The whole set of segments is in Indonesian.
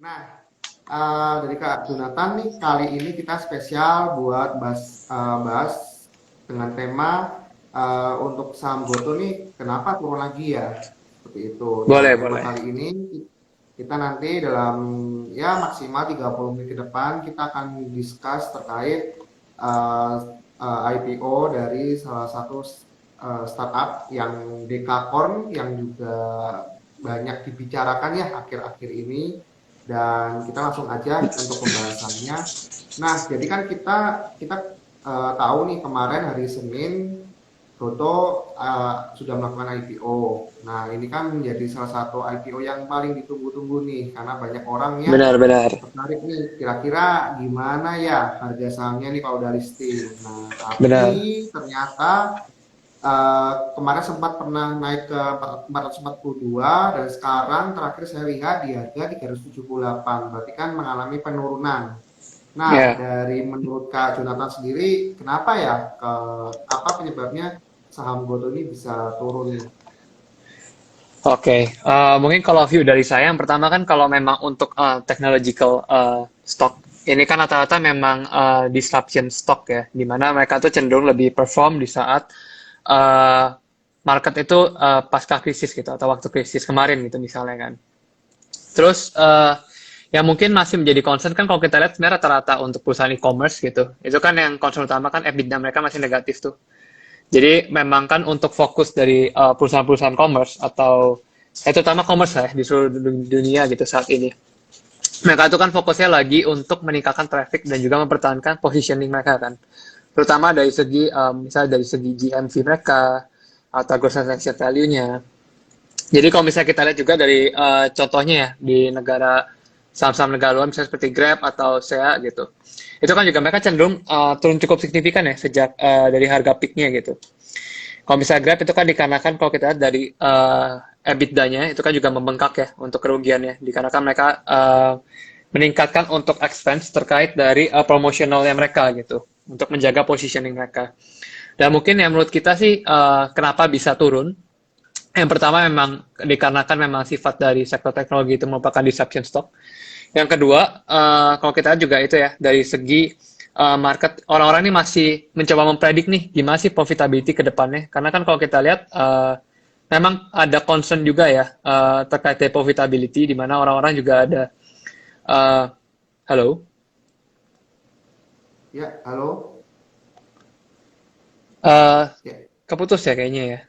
Nah, dari Kak Jonathan nih, kali ini kita spesial buat bahas dengan tema untuk saham Goto nih, kenapa turun lagi ya? Seperti itu. Boleh, Dan tema boleh. kali ini kita nanti dalam ya maksimal 30 menit ke depan kita akan discuss terkait eh, IPO dari salah satu startup yang Dekakorn yang juga banyak dibicarakan ya akhir-akhir ini, dan kita langsung aja untuk pembahasannya. Nah, jadi kan kita kita tahu nih kemarin hari Senin Goto sudah melakukan IPO. Nah, ini kan menjadi salah satu IPO yang paling ditunggu-tunggu nih karena banyak orang yang Benar-benar. tertarik nih, kira-kira gimana ya harga sahamnya nih kalau udah listing. Nah, tapi Benar. ternyata kemarin sempat pernah naik ke 442 dan sekarang terakhir saya lihat di harga 378, berarti kan mengalami penurunan. Nah, Ya. dari menurut Kak Jonathan sendiri, kenapa ya apa penyebabnya saham Goto ini bisa turun nih? Oke. Mungkin kalau view dari saya, yang pertama kan kalau memang untuk technological stock, ini kan rata-rata memang disruption stock ya, di mana mereka tuh cenderung lebih perform di saat uh, market itu pasca krisis gitu, atau waktu krisis kemarin gitu misalnya kan. Terus yang mungkin masih menjadi concern kan kalau kita lihat sebenarnya rata-rata untuk perusahaan e-commerce gitu, itu kan yang concern utama kan EBITDA mereka masih negatif tuh. Jadi memang kan untuk fokus dari perusahaan-perusahaan commerce atau terutama commerce lah ya, di seluruh dunia gitu saat ini. Mereka itu kan fokusnya lagi untuk meningkatkan traffic dan juga mempertahankan positioning mereka kan. Terutama dari segi misalnya dari segi GMV mereka atau gross transaction value-nya. Jadi kalau misalnya kita lihat juga dari contohnya ya di negara saham-saham negara luar misalnya seperti Grab atau SEA gitu. Itu kan juga mereka cenderung turun cukup signifikan ya sejak dari harga peak-nya gitu. Kalau misalnya Grab itu kan dikarenakan kalau kita lihat dari EBITDA-nya itu kan juga membengkak ya untuk kerugiannya dikarenakan mereka meningkatkan untuk expense terkait dari promosionalnya mereka gitu untuk menjaga positioning mereka. Dan mungkin yang menurut kita sih kenapa bisa turun, yang pertama memang dikarenakan memang sifat dari sektor teknologi itu merupakan disruption stock. Yang kedua, kalau kita lihat juga itu ya dari segi market, orang-orang ini masih mencoba mempredik nih gimana sih profitability ke depannya. Karena kan kalau kita lihat memang ada concern juga ya terkait dari profitability di mana orang-orang juga ada uh, halo, Ya, halo? uh, Ya, keputus ya kayaknya ya.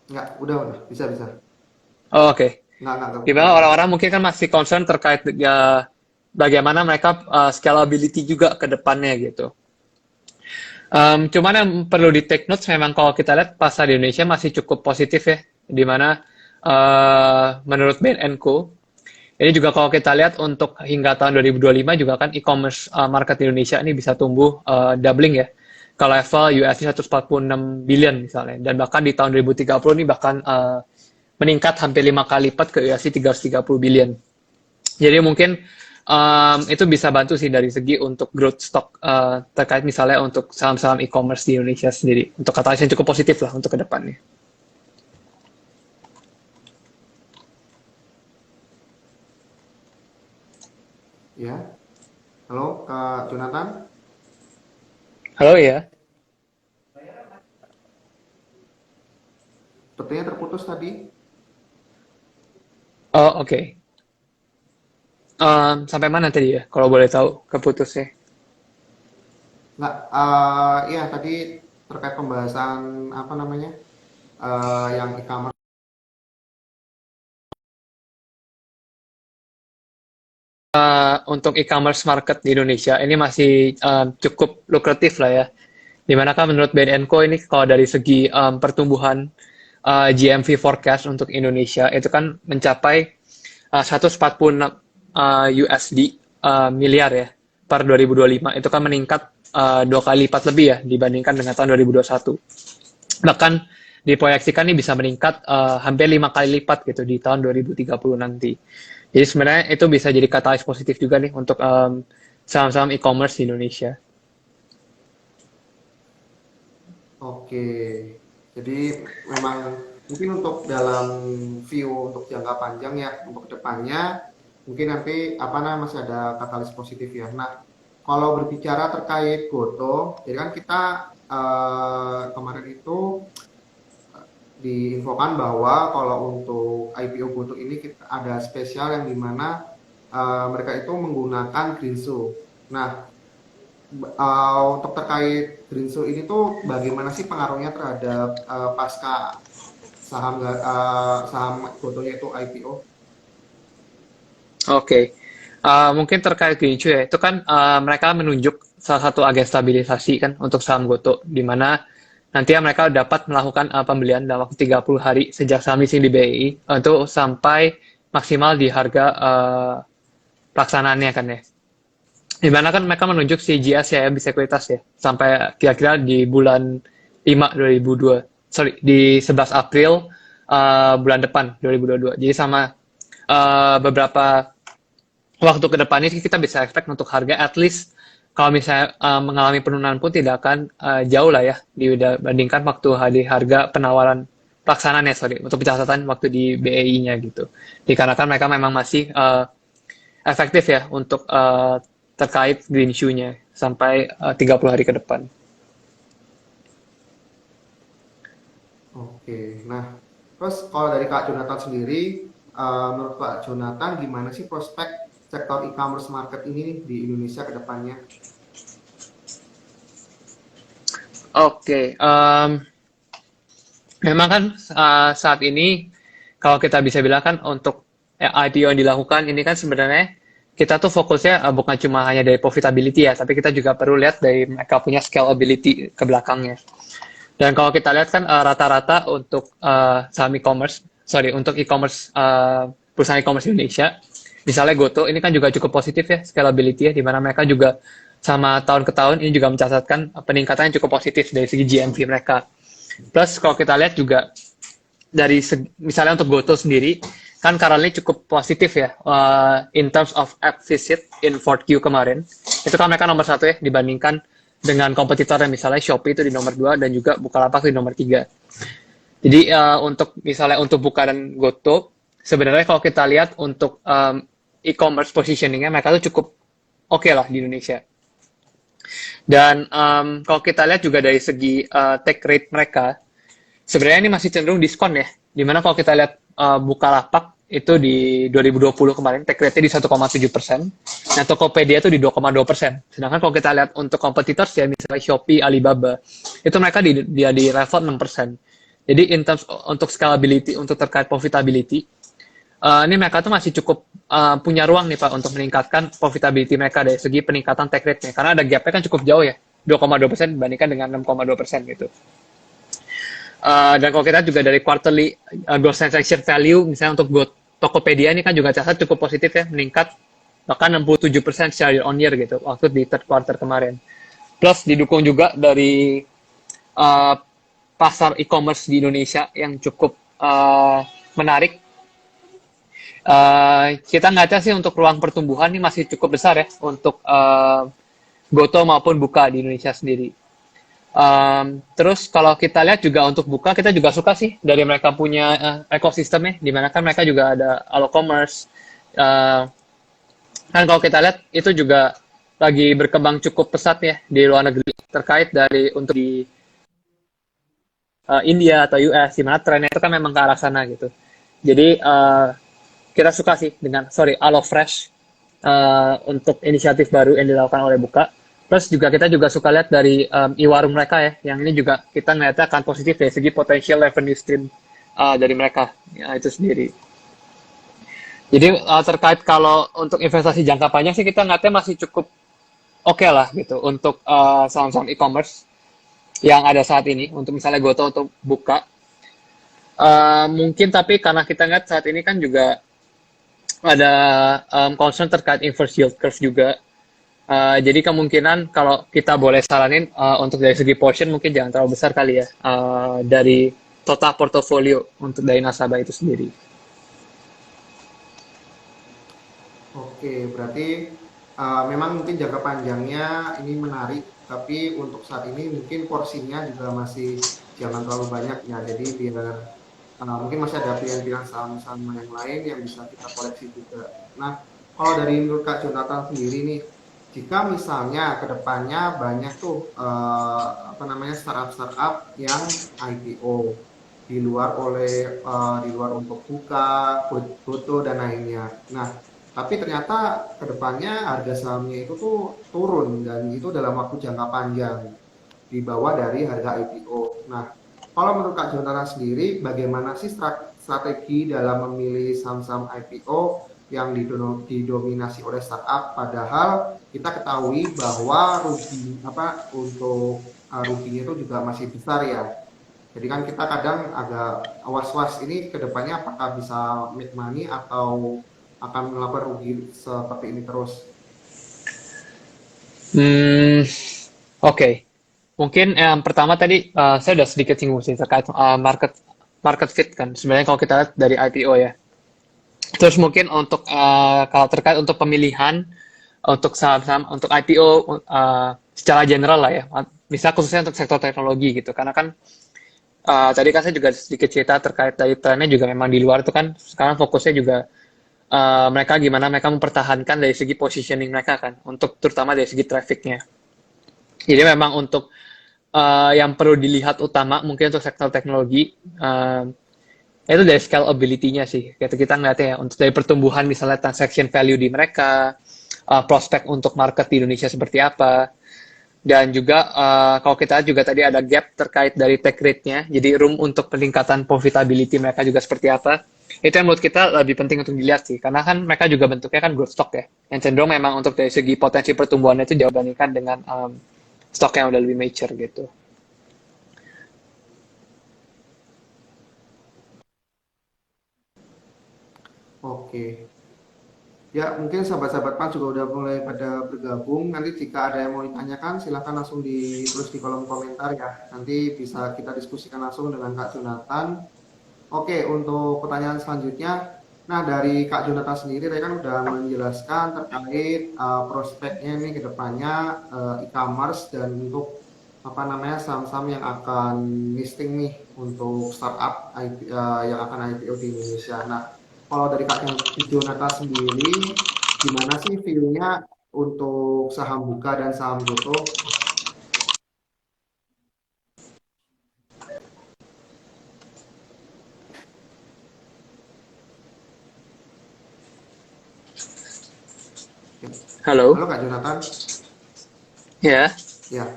enggak, udah, bisa, bisa. Oh, oke. Enggak Di keputus, mana enggak keputus. orang-orang mungkin kan masih concern terkait ya, bagaimana mereka scalability juga ke depannya gitu. Cuman yang perlu di take notes memang kalau kita lihat pasar di Indonesia masih cukup positif ya, di mana menurut BNNCO, ini juga kalau kita lihat untuk hingga tahun 2025 juga kan e-commerce market di Indonesia ini bisa tumbuh doubling ya ke level USD 146 billion misalnya, dan bahkan di tahun 2030 ini bahkan meningkat hampir 5 kali lipat ke USD 330 billion. Jadi mungkin itu bisa bantu sih dari segi untuk growth stock terkait misalnya untuk saham-saham e-commerce di Indonesia sendiri. Untuk katalis yang cukup positif lah untuk kedepannya. Ya, halo Kak Jonathan? Halo ya. Sepertinya terputus tadi. Oh oke. Okay. Sampai mana tadi ya? Kalau boleh tahu keputusnya. Enggak, iya tadi terkait pembahasan apa namanya, yang e-commerce. Untuk e-commerce market di Indonesia ini masih cukup lukratif lah ya. Dimana kan menurut BNNCO ini kalau dari segi pertumbuhan GMV forecast untuk Indonesia itu kan mencapai 146 USD miliar ya per 2025. Itu kan meningkat 2 kali lipat lebih ya dibandingkan dengan tahun 2021. Bahkan diproyeksikan nih bisa meningkat hampir 5 kali lipat gitu di tahun 2030 nanti. Jadi sebenarnya itu bisa jadi katalis positif juga nih untuk saham-saham e-commerce di Indonesia. Oke, jadi memang mungkin untuk dalam view untuk jangka panjang ya untuk kedepannya mungkin nanti apa namanya masih ada katalis positif ya. Nah, kalau berbicara terkait Goto, jadi kan kita kemarin itu diinfokan bahwa kalau untuk IPO Goto ini kita ada spesial yang dimana mereka itu menggunakan Greensill. Nah, untuk terkait Greensill ini tuh bagaimana sih pengaruhnya terhadap pasca saham Gotonya itu IPO? Oke. Mungkin terkait Greensill ya, itu kan mereka menunjuk salah satu agen stabilisasi kan untuk saham Goto, di mana nanti mereka dapat melakukan pembelian dalam waktu 30 hari sejak saham listing di BI untuk sampai maksimal di harga pelaksanaannya kan ya. Di mana kan mereka menunjuk CGS ya, sekuritas ya, sampai kira-kira di bulan 5 2002, sorry, di 11 April bulan depan 2022. Jadi sama beberapa waktu ke depannya kita bisa expect untuk harga at least kalau misalnya mengalami penurunan pun tidak akan jauh lah ya dibandingkan waktu harga penawaran pelaksanaan ya sorry untuk pencatatan waktu di BEI-nya gitu. Dikarenakan mereka memang masih efektif ya untuk terkait green shoe-nya sampai 30 hari ke depan. Oke, nah terus kalau dari Kak Jonathan sendiri, menurut Kak Jonathan gimana sih prospek sektor e-commerce market ini nih di Indonesia ke depannya? Oke, memang kan saat ini kalau kita bisa bilang kan untuk IPO yang dilakukan ini kan sebenarnya kita tuh fokusnya bukan cuma hanya dari profitability ya, tapi kita juga perlu lihat dari mereka punya scalability ke belakangnya. Dan kalau kita lihat kan rata-rata untuk saham e-commerce, sorry untuk e-commerce perusahaan e-commerce Indonesia, misalnya Goto ini kan juga cukup positif ya scalability ya, di mana mereka juga sama tahun ke tahun ini juga mencatatkan peningkatan yang cukup positif dari segi GMV mereka. Plus kalau kita lihat juga dari misalnya untuk Goto sendiri kan currently cukup positif ya in terms of app visit in 4Q kemarin. Itu kan mereka nomor satu ya dibandingkan dengan kompetitornya misalnya Shopee itu di nomor 2 dan juga Bukalapak di nomor 3. Jadi untuk misalnya untuk Buka dan Goto sebenarnya kalau kita lihat untuk e-commerce positioningnya mereka tuh cukup oke lah di Indonesia. Dan kalau kita lihat juga dari segi take rate mereka sebenarnya ini masih cenderung diskon ya. Dimana kalau kita lihat Bukalapak itu di 2020 kemarin take rate-nya di 1,7%. Nah, Tokopedia itu di 2,2%. Sedangkan kalau kita lihat untuk kompetitor ya misalnya Shopee, Alibaba, itu mereka di level 6%. Jadi in terms untuk scalability, untuk terkait profitability, ini mereka tuh masih cukup punya ruang nih Pak untuk meningkatkan profitability mereka dari segi peningkatan take rate-nya. Karena ada gap-nya kan cukup jauh ya, 2,2% dibandingkan dengan 6,2% gitu. Dan kalau kita juga dari quarterly gross transaction value, misalnya untuk Tokopedia ini kan juga catat cukup positif ya, meningkat bahkan 67% secara year on year gitu, waktu di third quarter kemarin. Plus didukung juga dari uh, pasar e-commerce di Indonesia yang cukup menarik. Kita ngaca sih untuk ruang pertumbuhan ini masih cukup besar ya untuk Goto maupun Buka di Indonesia sendiri. Terus kalau kita lihat juga untuk Buka, kita juga suka sih dari mereka punya ekosistemnya, di mana kan mereka juga ada Alocommerce. Uh, kan kalau kita lihat itu juga lagi berkembang cukup pesat ya di luar negeri terkait dari untuk di India atau US, di mana trennya itu kan memang ke arah sana gitu. Jadi kita suka sih dengan HelloFresh untuk inisiatif baru yang dilakukan oleh Buka. Plus juga kita juga suka lihat dari e-warung mereka ya, yang ini juga kita ngeliatnya akan positif dari segi potensial revenue stream dari mereka ya, itu sendiri. Jadi terkait kalau untuk investasi jangka panjang sih kita ngeliatnya masih cukup oke lah gitu untuk saham-saham e-commerce yang ada saat ini untuk misalnya Goto atau Buka. Mungkin tapi karena kita lihat saat ini kan juga ada concern terkait inverse yield curve juga. Jadi kemungkinan kalau kita boleh saranin untuk dari segi portion mungkin jangan terlalu besar kali ya dari total portofolio untuk dari nasabah itu sendiri. Oke, berarti memang mungkin jangka panjangnya ini menarik, tapi untuk saat ini mungkin porsinya juga masih jangan terlalu banyak ya. Jadi biar mungkin masih ada pilihan-pilihan saham-saham yang lain yang bisa kita koleksi juga. Nah, kalau dari menurut Kak Jonathan sendiri nih, jika misalnya kedepannya banyak tuh apa namanya startup-startup yang IPO di luar untuk buka, foto dan lainnya. Nah, tapi ternyata kedepannya harga sahamnya itu tuh turun dan itu dalam waktu jangka panjang di bawah dari harga IPO. Nah, kalau menurut Kak Jonathan sendiri, bagaimana sih strategi dalam memilih saham-saham IPO yang didominasi oleh startup, padahal kita ketahui bahwa rugi apa untuk ruginya itu juga masih besar ya. Jadi kan kita kadang agak was-was ini kedepannya apakah bisa make money atau akan melakukan rugi seperti ini terus. Hmm, oke. Mungkin yang pertama tadi saya udah sedikit singgung sih terkait market market fit kan. Sebenarnya kalau kita lihat dari IPO ya. Terus mungkin untuk kalau terkait untuk pemilihan untuk saham-saham untuk IPO secara general lah ya. Misal khususnya untuk sektor teknologi gitu. Karena kan tadi kan saya juga sedikit cerita terkait dari trennya juga memang di luar itu kan sekarang fokusnya juga mereka gimana mereka mempertahankan dari segi positioning mereka kan untuk terutama dari segi trafficnya. Jadi memang untuk yang perlu dilihat utama mungkin untuk sektor teknologi itu dari scalability-nya sih. Kita ngeliatnya ya untuk dari pertumbuhan misalnya transaction value di mereka, prospek untuk market di Indonesia seperti apa, dan juga kalau kita juga tadi ada gap terkait dari take rate-nya, jadi room untuk peningkatan profitability mereka juga seperti apa. Itu yang menurut kita lebih penting untuk dilihat sih, karena kan mereka juga bentuknya kan growth stock ya, yang cenderung memang untuk dari segi potensi pertumbuhannya itu jauh dibandingkan dengan stock yang udah lebih mature gitu. Oke. Ya, mungkin sahabat-sahabat Pan juga udah mulai pada bergabung. Nanti jika ada yang mau ditanyakan, silakan langsung ditulis di kolom komentar ya. Nanti bisa kita diskusikan langsung dengan Kak Jonathan. Oke, untuk pertanyaan selanjutnya, nah dari Kak Jonathan sendiri, tadi kan udah menjelaskan terkait prospeknya nih ke depannya e-commerce dan untuk apa namanya saham-saham yang akan listing nih untuk startup yang akan IPO di Indonesia. Nah, kalau dari Kak Jonathan sendiri, gimana sih view-nya untuk saham Buka dan saham Goto? Halo, Halo Kak Jonathan, ya. ya.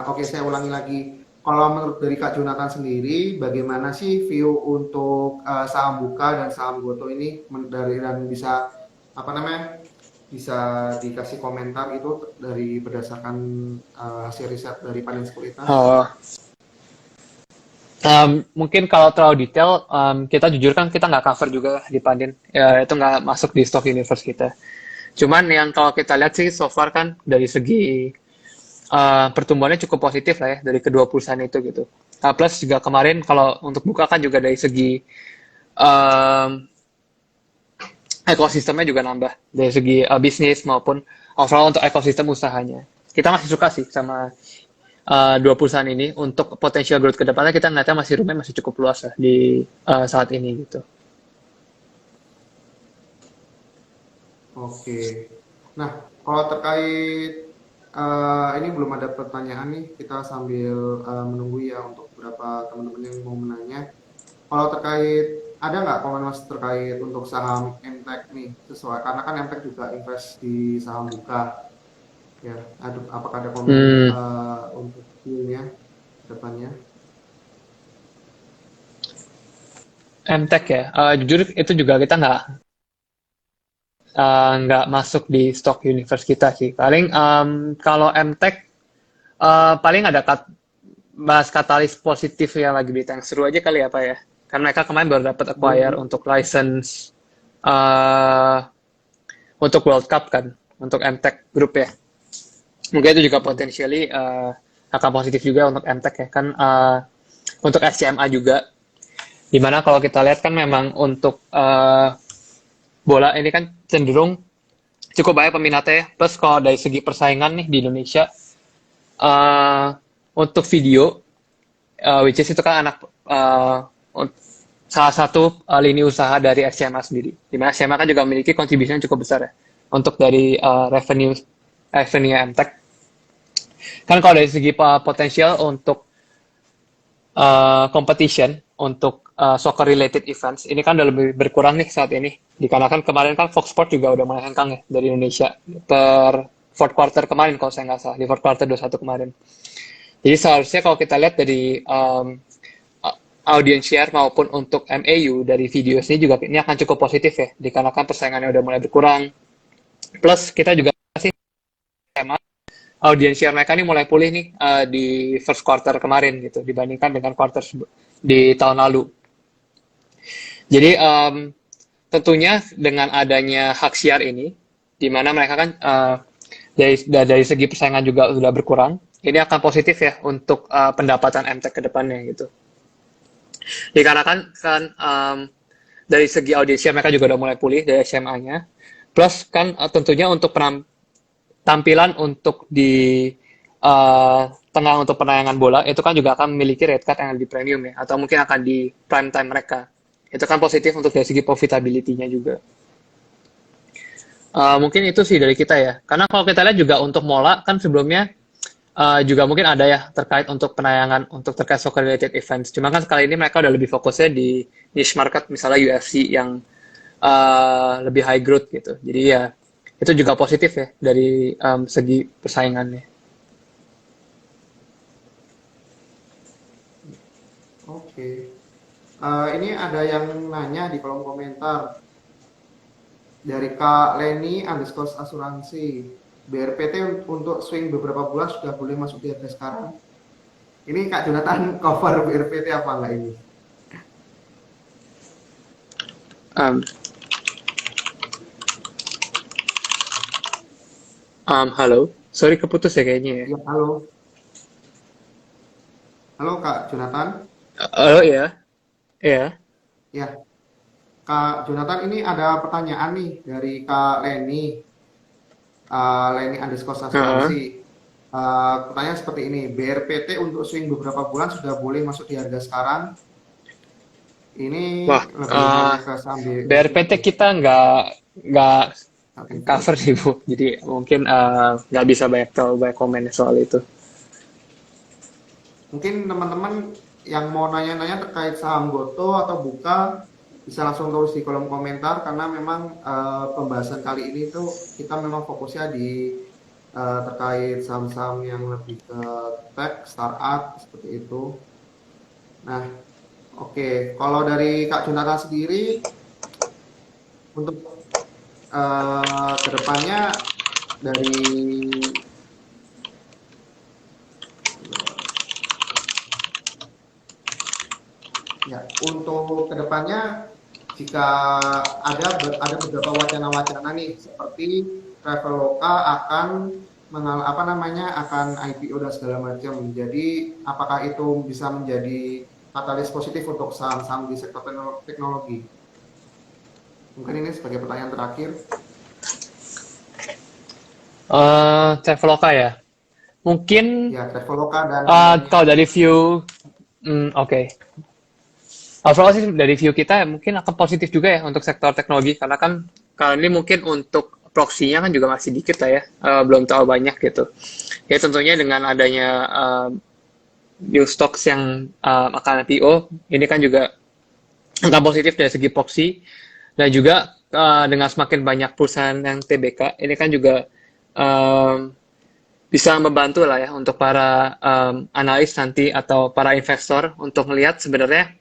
Oke, saya ulangi lagi. Kalau menurut dari Kak Jonathan sendiri, bagaimana sih view untuk saham Buka dan saham Goto ini dari dan bisa apa namanya bisa dikasih komentar itu dari berdasarkan hasil riset dari Panin Sekuritas. Oh, mungkin kalau terlalu detail, kita jujur kan kita nggak cover juga di Pandin. Ya, itu nggak masuk di stock universe kita. Cuman yang kalau kita lihat sih so far kan dari segi pertumbuhannya cukup positif lah ya dari kedua perusahaan itu gitu. Plus juga kemarin kalau untuk buka kan juga dari segi um, ekosistemnya juga nambah dari segi bisnis maupun overall untuk ekosistem usahanya. Kita masih suka sih sama dua perusahaan ini untuk potensial growth ke depannya kita ngeliatnya masih roomnya masih cukup luas lah di saat ini gitu. Oke. Nah, kalau terkait ini belum ada pertanyaan nih, kita sambil menunggu ya untuk beberapa teman-teman yang mau menanya. Kalau terkait ada nggak komen mas terkait untuk saham MTEK nih sesuai karena kan MTEK juga invest di saham Buka ya. Aduh, apakah ada komen Hmm, untuk view-nya depannya? MTech ya, jujur itu juga kita nggak masuk di stock universe kita sih. Paling kalau MTech paling ada bahas katalis positif yang lagi berita yang seru aja kali ya Pak ya. Karena mereka kemarin baru dapat Boleh acquire boleh. untuk license uh, untuk World Cup kan, untuk MTech Group ya. Mungkin itu juga Hmm. potensially akan positif juga untuk MTech ya. Kan untuk SCMA juga. Dimana kalau kita lihat kan memang untuk bola ini kan cenderung cukup banyak peminatnya ya. Plus kalau dari segi persaingan nih di Indonesia, uh, untuk video, which is itu kan anak salah satu lini usaha dari SMA sendiri. Di mana SMA kan juga memiliki contribution yang cukup besar ya untuk dari revenue MTech. Kan kalau dari segi potensial untuk competition untuk soccer related events ini kan udah lebih berkurang nih saat ini. Dikarenakan kemarin kan Fox Sport juga udah mulai hengkang ya dari Indonesia per fourth quarter kemarin kalau saya nggak salah di fourth quarter 21 kemarin. Jadi seharusnya kalau kita lihat dari audience share maupun untuk MAU dari video ini juga ini akan cukup positif ya dikarenakan persaingannya udah mulai berkurang. Plus kita juga masih audience share mereka ini mulai pulih nih di first quarter kemarin gitu dibandingkan dengan quarter di tahun lalu. Jadi tentunya dengan adanya hak siar ini, di mana mereka kan dari segi persaingan juga sudah berkurang, ini akan positif ya untuk pendapatan MTech ke depannya gitu. Dikarenakan kan dari segi audiens mereka juga udah mulai pulih dari SMA-nya, plus kan tentunya untuk tampilan untuk di tengah untuk penayangan bola itu kan juga akan memiliki rate card yang lebih premium ya, atau mungkin akan di prime time mereka. Itu kan positif untuk dari segi profitability-nya juga. Mungkin itu sih dari kita ya. Karena kalau kita lihat juga untuk Mola kan sebelumnya juga mungkin ada ya terkait untuk penayangan untuk terkait soccer related events. Cuma kan sekali ini mereka udah lebih fokusnya di niche market misalnya UFC yang lebih high growth gitu. Jadi ya itu juga positif ya dari segi persaingannya. Oke. Ini ada yang nanya di kolom komentar dari Kak Leni underscore asuransi. BRPT untuk swing beberapa bulan sudah boleh masuk di harga sekarang. Ini Kak Jonathan cover BRPT apa enggak ini? Halo, sorry keputus ya kayaknya ya. Ya, halo. Halo Kak Jonathan. Halo ya, ya. Ya, Kak Jonathan ini ada pertanyaan nih dari Kak Leni. Leni underscore asuransi. Pertanyaan seperti ini, BRPT untuk swing beberapa bulan sudah boleh masuk di harga sekarang. Ini Wah, lebih ke saham BRPT kita nggak cover sih Bu, jadi mungkin nggak bisa banyak komen soal itu. Mungkin teman-teman yang mau nanya-nanya terkait saham Goto atau Buka bisa langsung tulis di kolom komentar karena memang pembahasan kali ini tuh kita memang fokusnya di terkait saham-saham yang lebih ke tech, startup seperti itu. Nah, oke. Kalau dari Kak Jonathan sendiri untuk kedepannya dari ya untuk kedepannya jika ada beberapa wacana-wacana nih seperti Traveloka akan akan IPO dan segala macam. Jadi apakah itu bisa menjadi katalis positif untuk saham-saham di sektor teknologi? Mungkin ini sebagai pertanyaan terakhir. Traveloka ya, mungkin Ya, Traveloka dan kalau dari view, oke. Overall sih dari view kita mungkin akan positif juga ya untuk sektor teknologi karena kan kali ini mungkin untuk proksinya kan juga masih dikit lah ya, belum terlalu banyak gitu. Ya tentunya dengan adanya new stocks yang akan IPO, ini kan juga akan positif dari segi proksi dan juga dengan semakin banyak perusahaan yang TBK, ini kan juga bisa membantu lah ya untuk para analis nanti atau para investor untuk melihat sebenarnya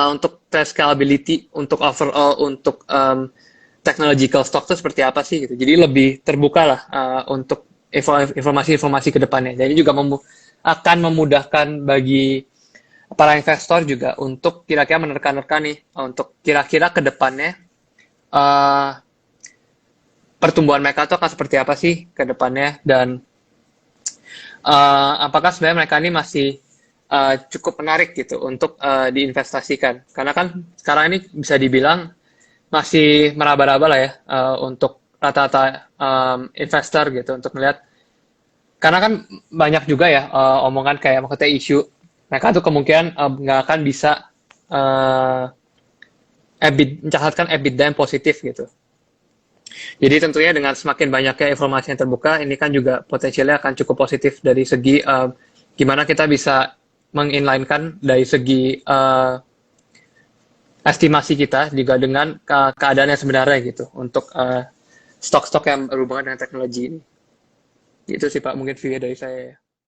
untuk scalability, untuk overall, untuk technological stock itu seperti apa sih gitu. Jadi lebih terbuka lah untuk informasi-informasi ke depannya. Jadi juga akan memudahkan bagi para investor juga untuk kira-kira menerka-nerka nih untuk kira-kira ke depannya pertumbuhan mereka itu akan seperti apa sih ke depannya dan apakah sebenarnya mereka ini masih cukup menarik gitu untuk diinvestasikan karena kan sekarang ini bisa dibilang masih meraba-raba lah ya untuk rata-rata investor gitu untuk melihat karena kan banyak juga ya omongan kayak maksudnya isu mereka tuh kemungkinan nggak akan bisa mencatatkan EBITDA yang positif gitu. Jadi tentunya dengan semakin banyaknya informasi yang terbuka, ini kan juga potensialnya akan cukup positif dari segi gimana kita bisa menginlinekan dari segi estimasi kita juga dengan keadaan yang sebenarnya gitu untuk stok-stok yang berhubungan dengan teknologi ini. Gitu sih Pak, mungkin view dari saya.